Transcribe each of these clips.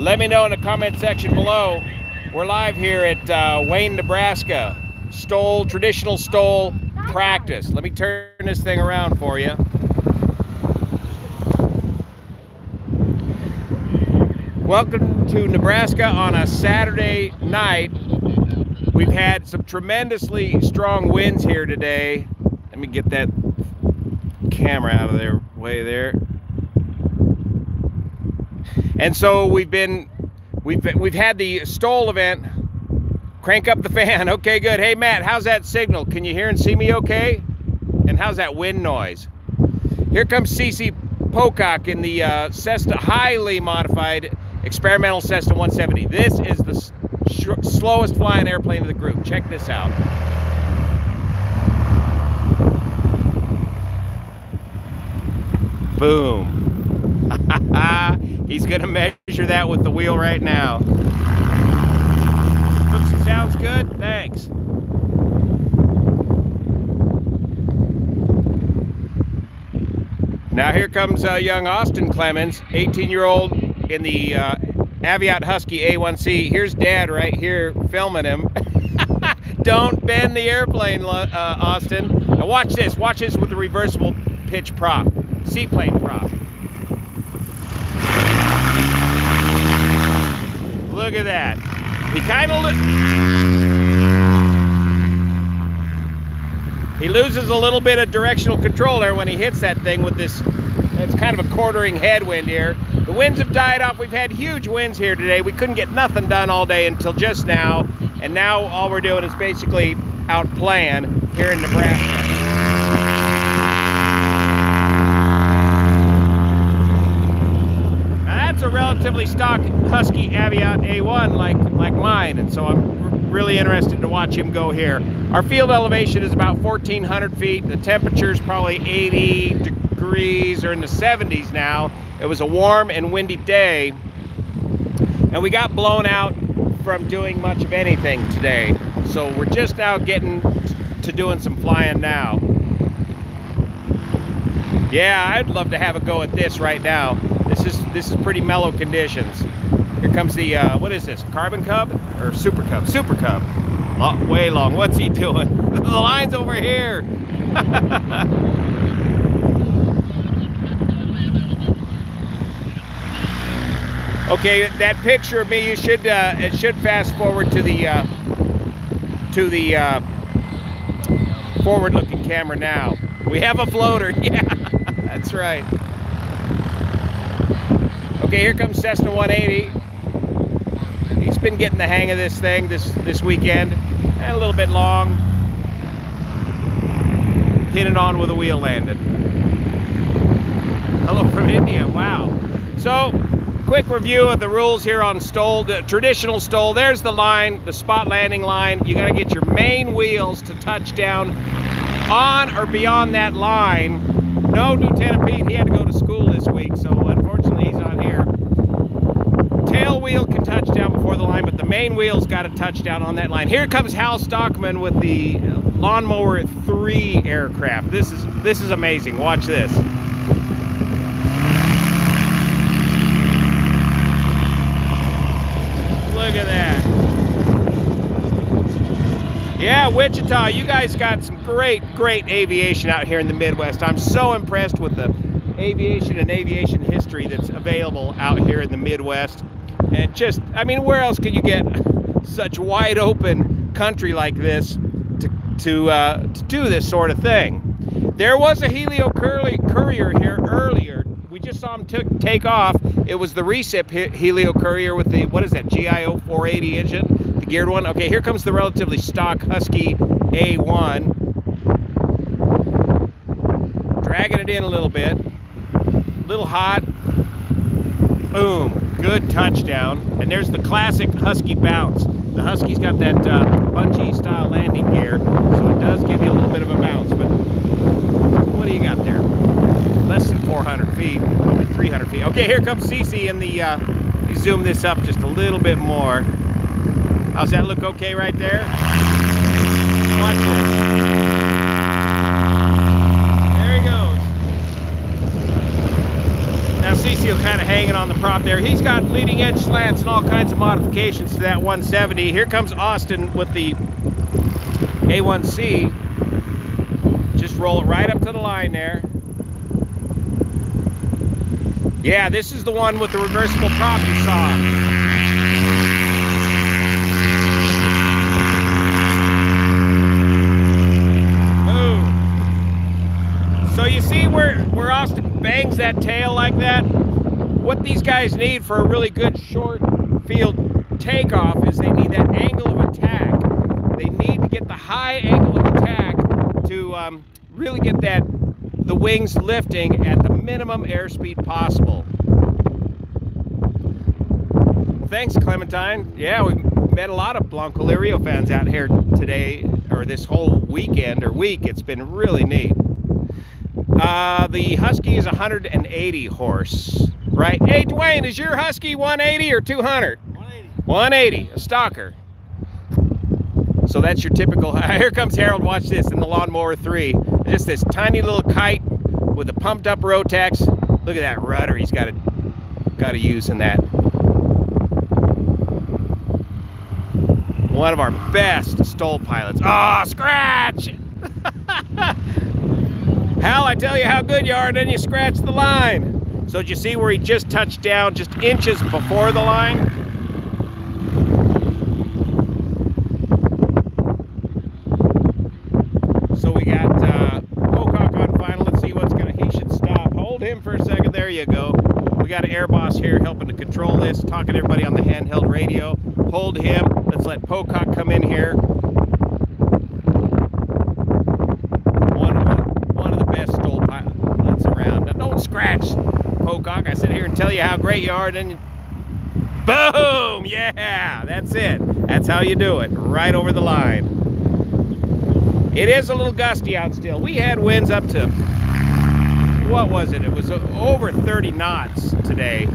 Let me know in the comment section below. We're live here at Wayne, Nebraska. Traditional stole practice. Let me turn this thing around for you. Welcome to Nebraska on a Saturday night. We've had some tremendously strong winds here today. Let me get that camera out of their way there. And so we've had the stole event. Crank up the fan. Okay, good. Hey Matt, how's that signal? Can you hear and see me okay? And how's that wind noise? Here comes Cece Pocock in the Cessna, highly modified experimental Cessna 170. This is the slowest flying airplane of the group. Check this out. Boom. He's gonna measure that with the wheel right now. Looks, sounds good. Thanks. Now here comes young Austin Clemens, 18-year-old in the Aviat Husky A1C. Here's Dad right here filming him. Don't bend the airplane, Austin. Now watch this. Watch this with the reversible pitch prop, seaplane prop. Look at that. He kind of he loses a little bit of directional control there when he hits that thing with this. It's kind of a quartering headwind here. The winds have died off. We've had huge winds here today. We couldn't get nothing done all day until just now. And now all we're doing is basically out playing here in Nebraska. It's a relatively stock Husky Aviat A1 like mine, and so I'm really interested to watch him go here. Our field elevation is about 1,400 feet. The temperature is probably 80 degrees or in the 70s now. It was a warm and windy day, and we got blown out from doing much of anything today. So we're just now getting to doing some flying now. Yeah, I'd love to have a go at this right now. This is pretty mellow conditions. Here comes the, what is this, Carbon Cub? Or Super Cub? Super Cub. Way long. What's he doing? The line's over here. Okay, that picture of me, you should, it should fast forward to the forward-looking camera now. We have a floater. Yeah, that's right. Okay, here comes Cessna 180. He's been getting the hang of this thing this weekend, and a little bit long. Hit it on with a wheel landing. Hello from India, wow. So, quick review of the rules here on stole, the traditional stole. There's the line, the spot landing line. You gotta get your main wheels to touch down on or beyond that line. No Lieutenant Pete, he had to go to school this week, so unfortunately he's not here. Tail wheel can touch down before the line, but the main wheel's got to touch down on that line. Here comes Hal Stockman with the Lawnmower 3 aircraft. This is amazing. Watch this. Look at that. Yeah, Wichita, you guys got some great aviation out here in the Midwest. I'm so impressed with the aviation and aviation history that's available out here in the Midwest. And just, I mean, where else can you get such wide open country like this to do this sort of thing? There was a Helio Courier here earlier. We just saw him take off. It was the recip Helio Courier with the, what is that, GIO 480 engine, the geared one. Okay, here comes the relatively stock Husky A1. Dragging it in a little bit. A little hot. Boom, good touchdown. And there's the classic Husky bounce. The Husky's got that bungee style landing gear, so it does give you a little bit of a bounce. But what do you got there? Less than 400 feet, 300 feet. Okay, here comes Cece in the, you zoom this up just a little bit more. How's that look okay right there? Watch this. There he goes. Now Cecil kind of hanging on the prop there. He's got leading edge slants and all kinds of modifications to that 170. Here comes Austin with the A1C. Just roll it right up to the line there. Yeah, this is the one with the reversible prop you saw. So you see where Austin bangs that tail like that? What these guys need for a really good short field takeoff is they need that angle of attack. They need to get the high angle of attack to really get the wings lifting at the minimum airspeed possible. Thanks, Clementine. Yeah, we met a lot of Blanco Lirio fans out here today, or this whole weekend or week. It's been really neat. The Husky is 180 horse, right? Hey, Dwayne, is your Husky 180 or 200? 180. 180, a stalker. So that's your typical. Here comes Harold. Watch this in the Lawnmower 3. Just this tiny little kite with a pumped up Rotax. Look at that rudder he's got to use in that. One of our best Stoll pilots. Oh, scratch! Hal, I tell you how good you are, and then you scratch the line. So did you see where he just touched down just inches before the line? So we got Pocock on final. Let's see what's gonna, he should stop. Hold him for a second, there you go. We got an air boss here helping to control this, talking to everybody on the handheld radio. Hold him, let's let Pocock come in here. Scratch, Pocock. I sit here and tell you how great you are, and then boom! Yeah, that's it. That's how you do it, right over the line. It is a little gusty out still. We had winds up to, what was it? It was over 30 knots today,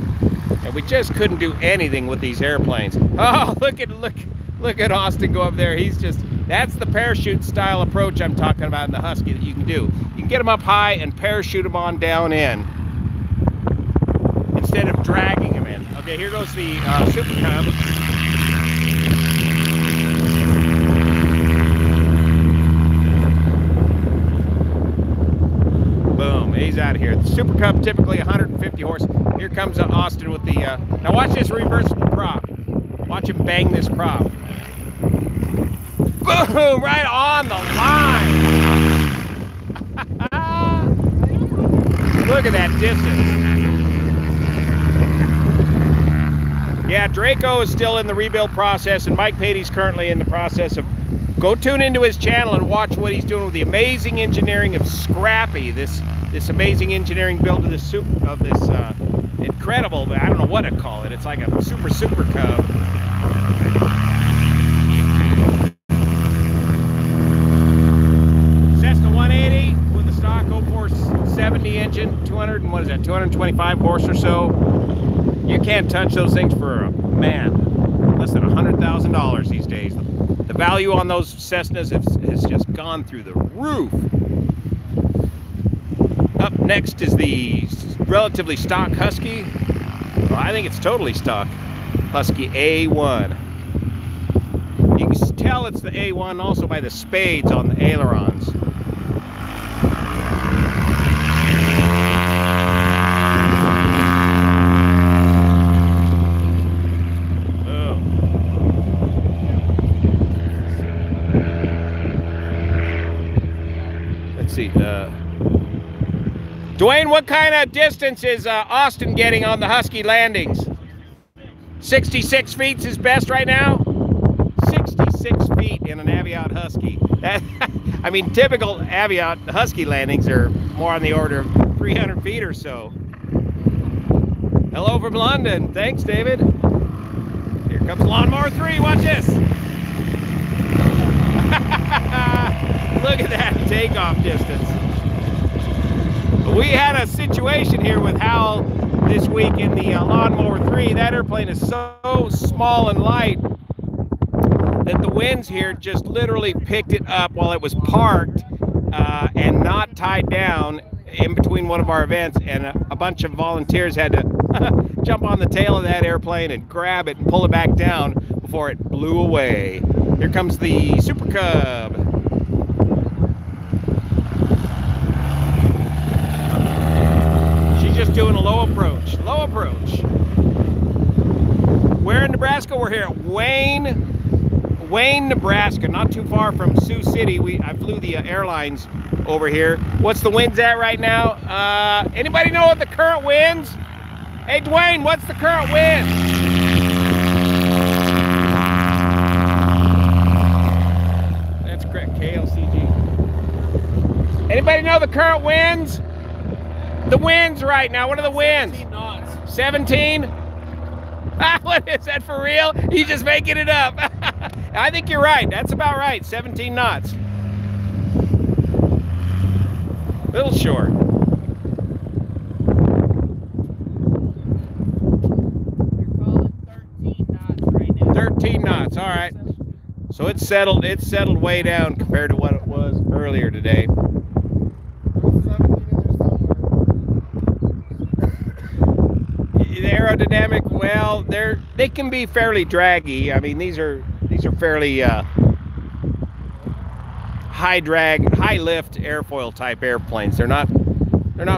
and we just couldn't do anything with these airplanes. Oh, look at Austin go up there. He's just, that's the parachute style approach I'm talking about in the Husky that you can do. You can get them up high and parachute them on down in instead of dragging them in. Okay, here goes the Super Cub. Boom, he's out of here. The Super Cub typically 150 horse. Here comes Austin with the, now watch this reversible prop. Watch him bang this prop. Boom, right on the line. Look at that distance. Yeah, Draco is still in the rebuild process, and Mike Patey's currently in the process of, go tune into his channel and watch what he's doing with the amazing engineering of Scrappy, this amazing engineering build of this incredible, I don't know what to call it. It's like a super Cub. Cessna 180 with a stock 0470 engine, 225 horse or so. You can't touch those things for, man, less than $100,000 these days. The value on those Cessnas has just gone through the roof. Up next is the relatively stock Husky. Well, I think it's totally stock. Husky A1. You can tell it's the A1 also by the spades on the ailerons. See, Dwayne, what kind of distance is Austin getting on the Husky landings? 66 feet is his best right now? 66 feet in an Aviat Husky. That, I mean, typical Aviat Husky landings are more on the order of 300 feet or so. Hello from London. Thanks, David. Here comes Lawnmower 3. Watch this. Look at that takeoff distance. We had a situation here with Hal this week in the Lawnmower 3. That airplane is so small and light that the winds here just literally picked it up while it was parked and not tied down, in between one of our events, and a bunch of volunteers had to jump on the tail of that airplane and grab it and pull it back down before it blew away. Here comes the Super Cub. She's just doing a low approach. Low approach. Where in Nebraska? We're here at Wayne, Nebraska, not too far from Sioux City. I flew the airlines over here. What's the winds at right now? Anybody know what the current winds? Hey, Dwayne, what's the current wind? That's correct, KLCG. Anybody know the current winds? The winds right now, what are the winds? 17 knots. 17? What is that, for real? You just making it up. I think you're right. That's about right. 17 knots. A little short. You're calling 13 knots right now. 13 knots. All right. So it's settled way down compared to what it was earlier today. The aerodynamic, well, they can be fairly draggy. I mean, these are fairly high drag, high lift airfoil type airplanes. They're not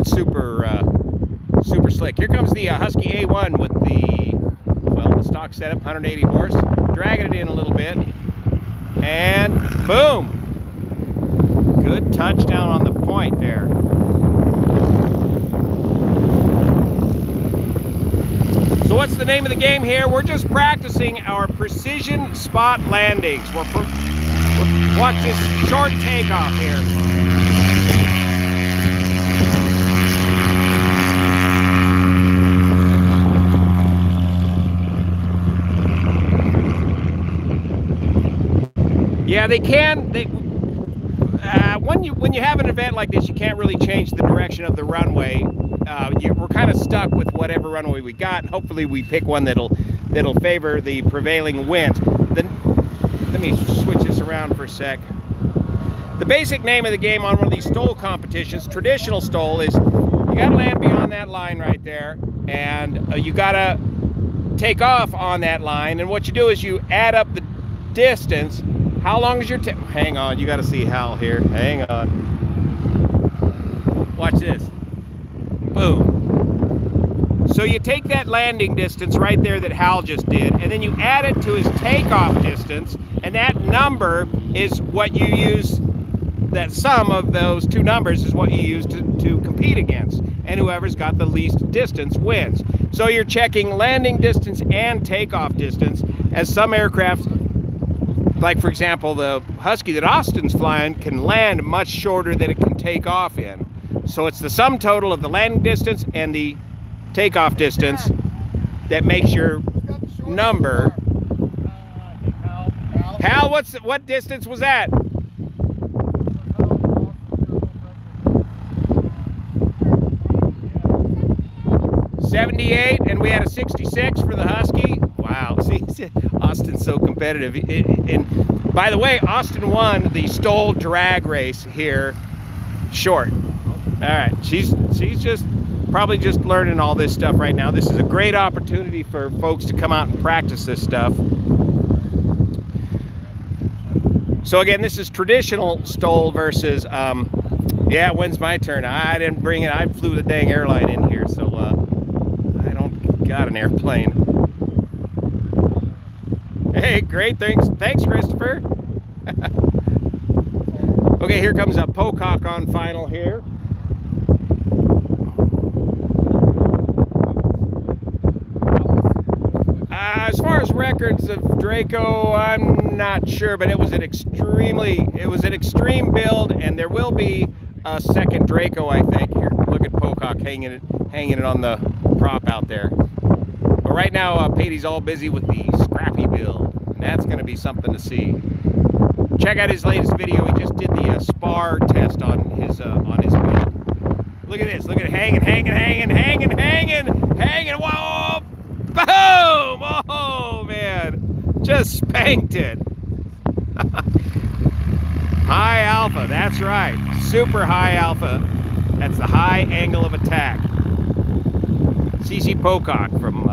super super slick. Here comes the Husky A1 with the stock setup, 180 horse, dragging it in a little bit, and boom, good touchdown on the point there. So what's the name of the game here? We're just practicing our precision spot landings. Watch this short takeoff here. Yeah, they can. When you have an event like this, you can't really change the direction of the runway. We're kind of stuck with whatever runway we got, and hopefully we pick one that'll favor the prevailing wind. Let me switch this around for a sec. The basic name of the game on one of these STOL competitions, traditional STOL, is you gotta land beyond that line right there, and you gotta take off on that line, and what you do is you add up the distance. How long is your hang on, you gotta see Hal here. Hang on. Watch this. Boom. So you take that landing distance right there that Hal just did, and then you add it to his takeoff distance, and that number is what you use, that sum of those two numbers is what you use to compete against, and whoever's got the least distance wins. So you're checking landing distance and takeoff distance, as some aircraft, like for example the Husky that Austin's flying, can land much shorter than it can take off in. So it's the sum total of the landing distance and the takeoff distance that makes your number. Hal, what distance was that? .78, and we had a 66 for the Husky. Wow, see, Austin's so competitive. And by the way, Austin won the STOL drag race here, short. All right, she's just probably just learning all this stuff right now. This is a great opportunity for folks to come out and practice this stuff. So again, this is traditional STOL versus, yeah, when's my turn? I didn't bring it, I flew the dang airline in here, so I don't got an airplane. Hey, great, thanks Christopher. Okay, here comes a Pocock on final here. As far as records of Draco, I'm not sure, but it was an extreme build, and there will be a second Draco, I think. Here, look at Pocock hanging it on the prop out there. But right now, Patey's all busy with the Scrappy build, and that's going to be something to see. Check out his latest video. He just did the spar test on his build. Look at this. Look at it hanging. Whoa! Boom! Oh, man. Just spanked it. High alpha. That's right. Super high alpha. That's the high angle of attack. CC Pocock from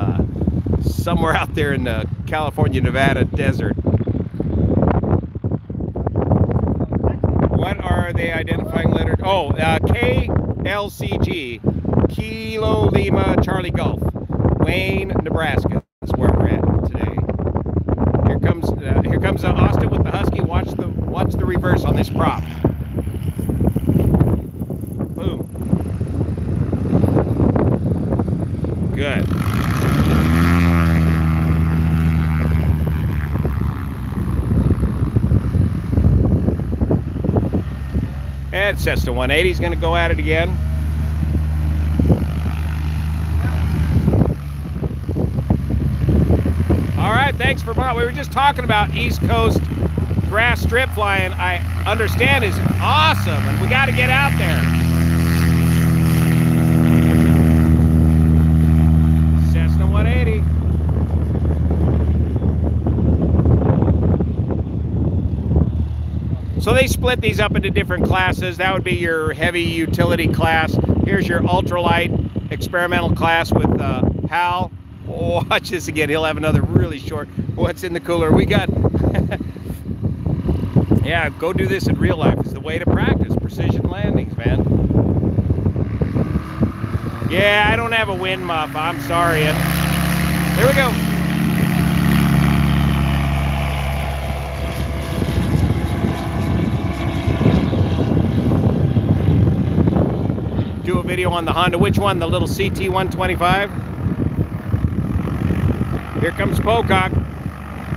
somewhere out there in the California, Nevada desert. What are they identifying letters? Oh, KLCG, Kilo Lima Charlie Golf, Wayne, Nebraska. That's where we're at today. Here comes Austin with the Husky. Watch the reverse on this prop. Boom. Good. And Cessna 180 is going to go at it again. All right, thanks for Bob. We were just talking about East Coast grass strip flying. I understand is awesome, and we got to get out there. Cessna 180. So they split these up into different classes. That would be your heavy utility class. Here's your ultralight experimental class with Hal. Oh, watch this again. He'll have another really short. What's in the cooler? We got. Yeah, go do this in real life. It's the way to practice precision landings, man. Yeah, I don't have a wind muff. I'm sorry. Here we go. Do a video on the Honda. Which one? The little CT125? Here comes Pocock.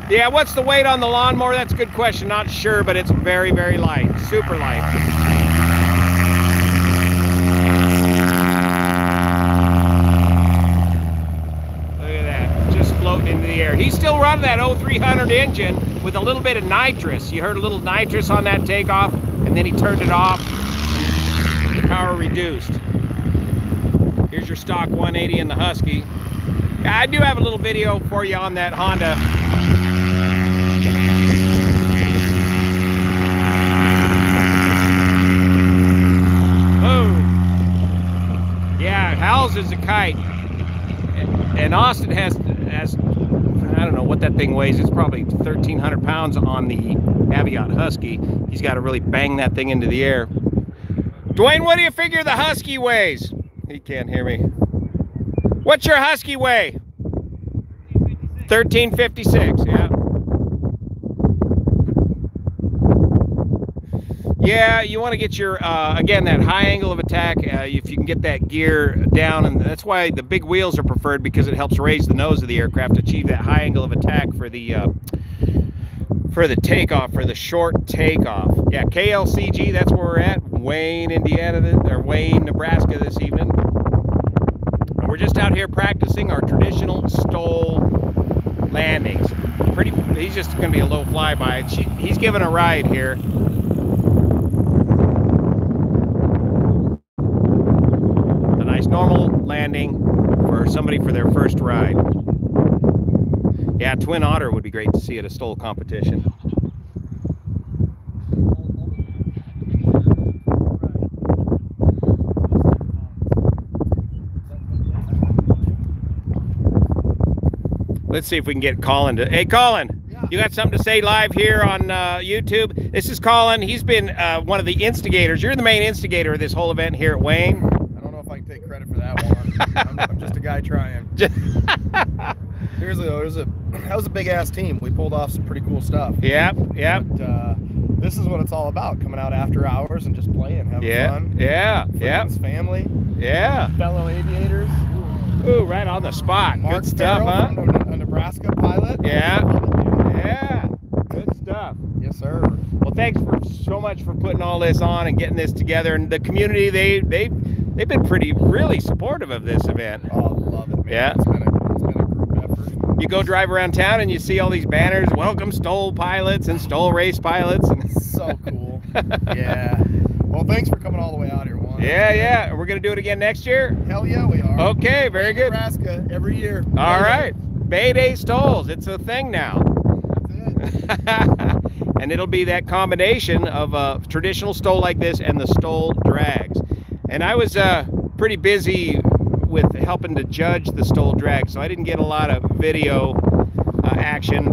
Yeah, what's the weight on the lawnmower? That's a good question. Not sure, but it's very, very light. Super light. Look at that. Just floating into the air. He's still running that 0300 engine with a little bit of nitrous. You heard a little nitrous on that takeoff, and then he turned it off. The power reduced. Here's your stock 180 in the Husky. I do have a little video for you on that Honda. Boom. Yeah, Hal's is a kite. And Austin has, I don't know what that thing weighs. It's probably 1,300 pounds on the Aviat Husky. He's got to really bang that thing into the air. Dwayne, what do you figure the Husky weighs? He can't hear me. What's your Husky weigh? 1356, yeah. Yeah, you want to get your, again, that high angle of attack, if you can get that gear down, and that's why the big wheels are preferred, because it helps raise the nose of the aircraft to achieve that high angle of attack for the takeoff, for the short takeoff. Yeah, KLCG, that's where we're at. Wayne, Indiana, or Wayne, Nebraska this evening. We're just out here practicing our traditional STOL landings. He's just going to be a low flyby. He's giving a ride here. A nice normal landing for somebody for their first ride. Yeah, Twin Otter would be great to see at a STOL competition. Let's see if we can get Colin to... Hey, Colin, yeah. You got something to say live here on YouTube? This is Colin. He's been one of the instigators. You're the main instigator of this whole event here at Wayne. I don't know if I can take credit for that one. I'm just a guy trying. That was a big-ass team. We pulled off some pretty cool stuff. Yep. But, this is what it's all about, coming out after hours and just playing, having fun. Friends, family. Yeah. Fellow aviators. Ooh, right on the spot. Mark Good stuff, huh? A Nebraska pilot. Yeah. Good stuff. Yes, sir. Well, thanks so much for putting all this on and getting this together. And the community, they've been really supportive of this event. Oh, I love it, man. Yeah. It's been a group effort. You go drive around town and you see all these banners, welcome STOL pilots and STOL race pilots. So cool. Yeah. Well, thanks for coming all the way out here, Juan. Yeah. We're going to do it again next year? Hell yeah, we are. Okay, very good. Nebraska every year. All right. Bay Day STOLs. It's a thing now. That's it. And it'll be that combination of a traditional STOL like this and the STOL drags. And I was pretty busy with helping to judge the Stoll drag, so I didn't get a lot of video action.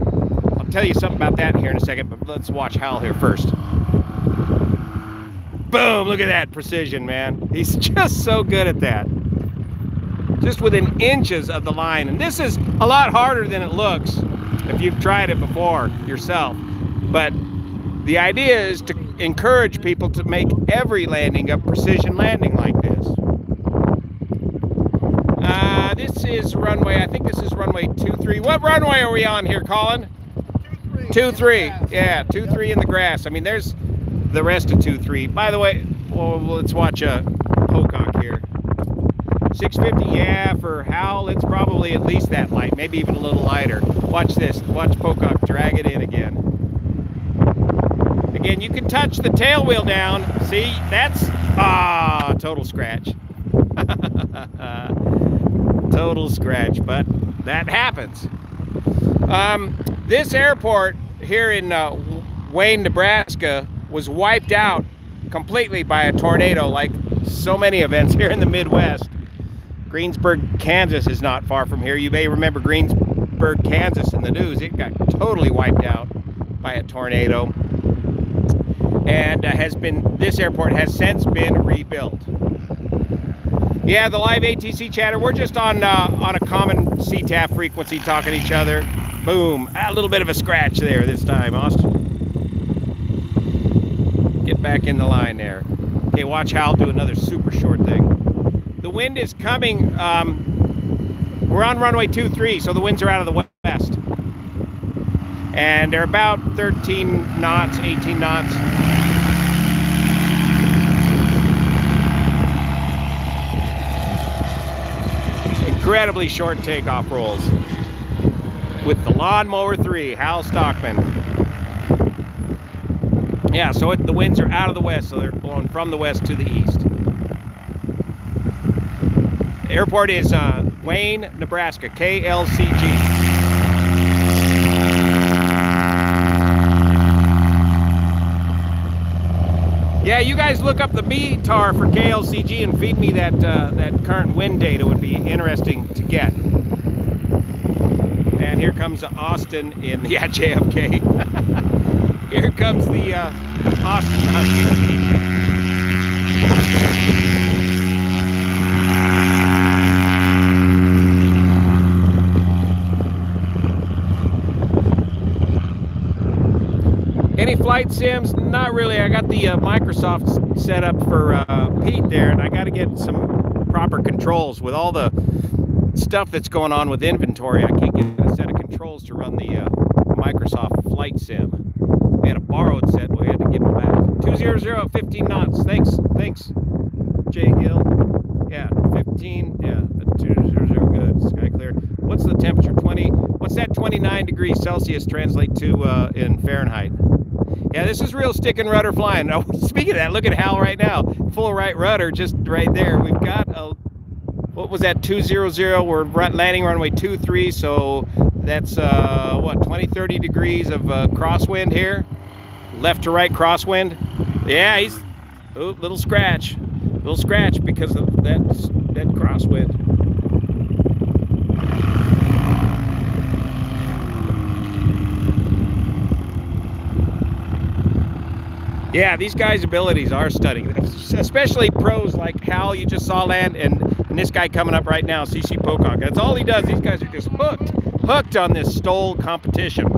I'll tell you something about that here in a second, but let's watch Hal here first. Boom, look at that precision, man. He's just so good at that. Just within inches of the line. And this is a lot harder than it looks if you've tried it before yourself. But the idea is to encourage people to make every landing a precision landing like this. This is runway, I think this is runway 23. What runway are we on here, Colin? 23. Yeah, 23 in the grass. I mean, there's the rest of 23. By the way, well, let's watch a Pocock here. 650, yeah, for Hal, it's probably at least that light, maybe even a little lighter. Watch this. Watch Pocock drag it in again. Again, you can touch the tail wheel down. See, that's, total scratch. Total scratch, but that happens. This airport here in Wayne, Nebraska was wiped out completely by a tornado, like so many events here in the Midwest. Greensburg, Kansas is not far from here. You may remember Greensburg, Kansas in the news. It got totally wiped out by a tornado. And this airport has since been rebuilt. Yeah, the live ATC chatter, we're just on a common CTAF frequency talking to each other. Boom, a little bit of a scratch there this time, Austin. Get back in the line there. Okay, watch Hal do another super short thing. The wind is coming, we're on runway 23, so the winds are out of the west. And they're about 13 knots, 18 knots. Incredibly short takeoff rolls with the Lawnmower 3, Hal Stockman. Yeah, so the winds are out of the west, so they're blowing from the west to the east. The airport is Wayne, Nebraska, KLCG. Yeah, you guys look up the BTAR for KLCG and feed me that current wind data. Would be interesting to get. And here comes Austin in the JFK. Here comes the Austin. Any flight sims? Not really. I got the Microsoft set up for Pete there, and I got to get some proper controls with all the stuff that's going on with inventory. I can't get a set of controls to run the Microsoft flight sim. We had a borrowed set, but we had to give them back. 200, 15 knots. Thanks, Jay Gill. Yeah, 15. Yeah, 200. Good. Sky cleared. What's the temperature? 20. What's that 29 degrees Celsius translate to in Fahrenheit? Yeah, this is real stick and rudder flying. Now, speaking of that, look at Hal right now. Full right rudder just right there. We've got a, what was that, 200? We're landing runway 23, so that's, what, 20, 30 degrees of crosswind here? Left to right crosswind. Yeah, he's, oh, little scratch because of that crosswind. Yeah, these guys' abilities are stunning, especially pros like Hal you just saw land, and this guy coming up right now, CC Pocock. That's all he does. These guys are just hooked on this Stoll competition.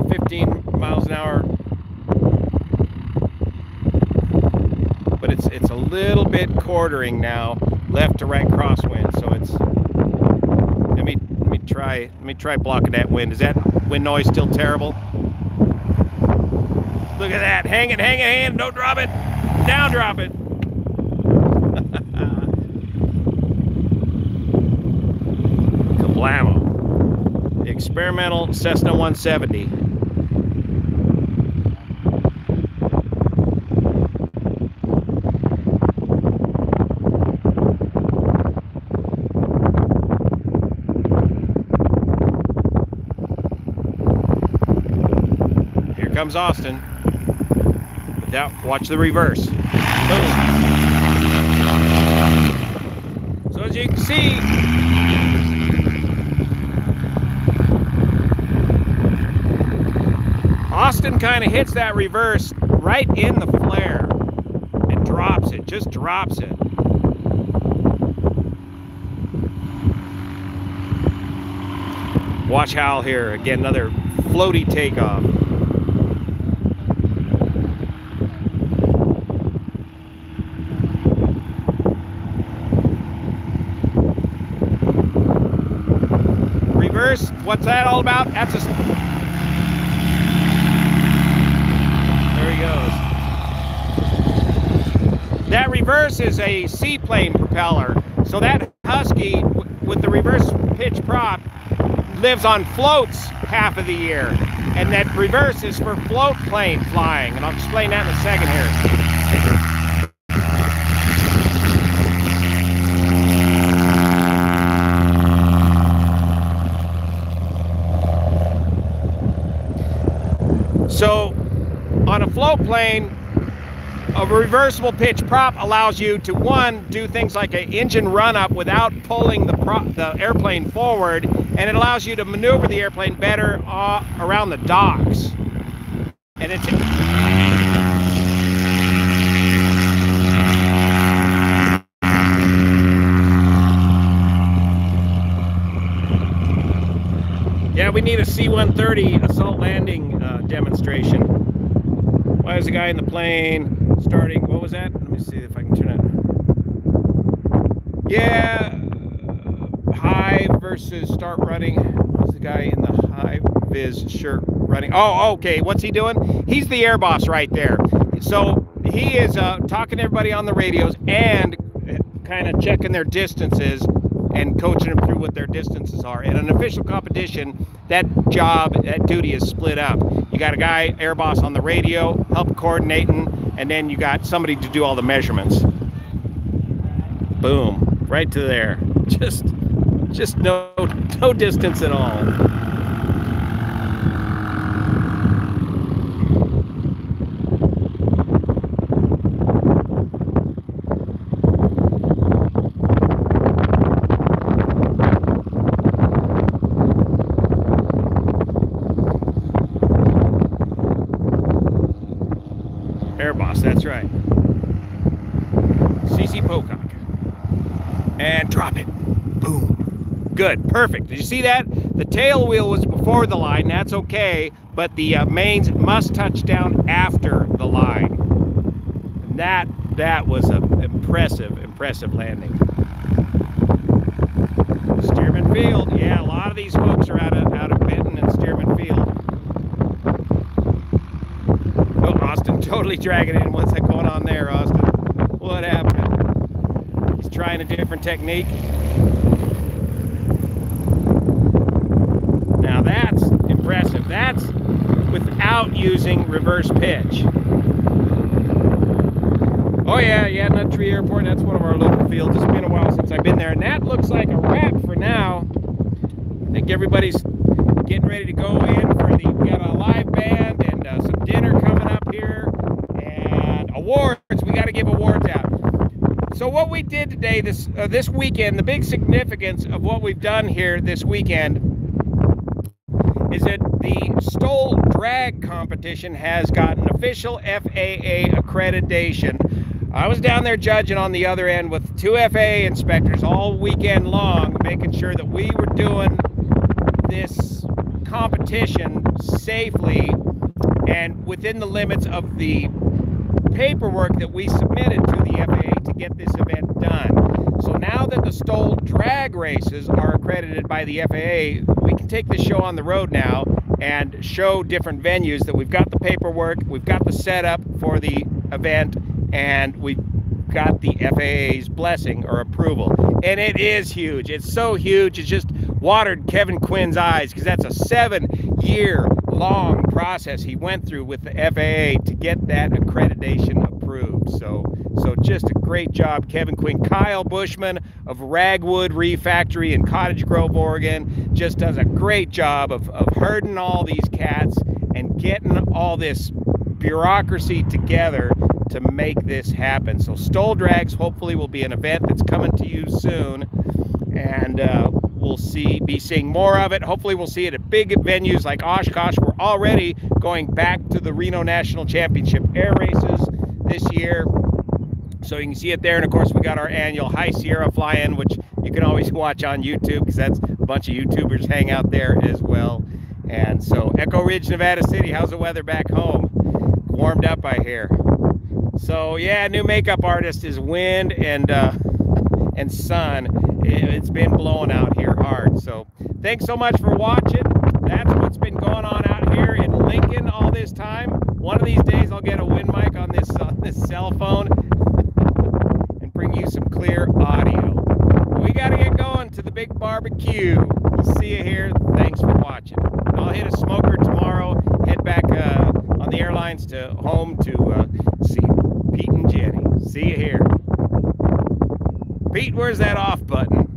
15 miles an hour. But it's a little bit quartering now, left to right crosswind, so it's, let me try blocking that wind. Is that wind noise still terrible? Look at that. Hang it. Don't drop it. Down drop it. Kablamo. The experimental Cessna 170. Here comes Austin. Now, watch the reverse. Boom. So as you can see, Austin kind of hits that reverse right in the flare and drops it, just drops it. Watch Hal here, again, another floaty takeoff. Reverse, what's that all about? That's a... There he goes. That reverse is a seaplane propeller. So that Husky, with the reverse pitch prop, lives on floats half of the year. And that reverse is for float plane flying. And I'll explain that in a second here. So on a float plane, a reversible pitch prop allows you to, one, do things like an engine run-up without pulling the airplane forward, and it allows you to maneuver the airplane better around the docks. And it's... Yeah, we need a C-130 assault landing demonstration. Why is the guy in the plane starting? What was that? Let me see if I can turn it. Yeah, high versus start running. Who's the guy in the high vis shirt running? Oh, okay. What's he doing? He's the air boss right there. So he is talking to everybody on the radios and kind of checking their distances and coaching them through what their distances are. In an official competition, that duty is split up. You got a guy, air boss, on the radio, help coordinating, and then you got somebody to do all the measurements. Boom, right to there. Just no distance at all. Air boss, that's right. CC Pocock. And drop it. Boom. Good, perfect. Did you see that? The tail wheel was before the line, that's okay, but the mains must touch down after the line. And that was an impressive landing. Stearman Field, yeah, a lot of these folks are out of Benton and Stearman Field. Austin totally dragging in. What's that going on there, Austin? What happened? He's trying a different technique. Now that's impressive. That's without using reverse pitch. Oh yeah, Nut Tree Airport. That's one of our local fields. It's been a while since I've been there, and that looks like a wrap for now. I think everybody's getting ready to go in for we got a live band and some dinner coming up here, and awards. We got to give awards out. So what we did today, this weekend, the big significance of what we've done here this weekend is that the STOL drag competition has got an official FAA accreditation. I was down there judging on the other end with 2 FAA inspectors all weekend long, making sure that we were doing this competition safely and within the limits of the paperwork that we submitted to the FAA to get this event done. So now that the STOL drag races are accredited by the FAA, we can take this show on the road now and show different venues that we've got the paperwork, we've got the setup for the event, and we've got the FAA's blessing or approval. And it is huge. It's so huge, it just watered Kevin Quinn's eyes, because that's a 7-year-long process he went through with the FAA to get that accreditation approved. So just a great job, Kevin Quinn. Kyle Bushman of Ragwood Refactory in Cottage Grove, Oregon, just does a great job of herding all these cats and getting all this bureaucracy together to make this happen. So Stoll Drags hopefully will be an event that's coming to you soon, and we'll be seeing more of it. Hopefully we'll see it at big venues like Oshkosh. We're already going back to the Reno National Championship air races this year, so you can see it there. And of course we got our annual High Sierra fly-in, which you can always watch on YouTube, because that's a bunch of YouTubers hang out there as well. And so Echo Ridge, Nevada City, how's the weather back home? Warmed up, I hear. So yeah, new makeup artist is wind and sun. It's been blowing out here hard. So thanks so much for watching. That's what's been going on out here in Lincoln all this time. One of these days I'll get a wind mic on this cell phone and bring you some clear audio. We got to get going to the big barbecue. We'll see you here. Thanks for watching. I'll hit a smoker tomorrow, head back on the airlines to home to see Pete and Jenny. See you here. Pete, where's that off button?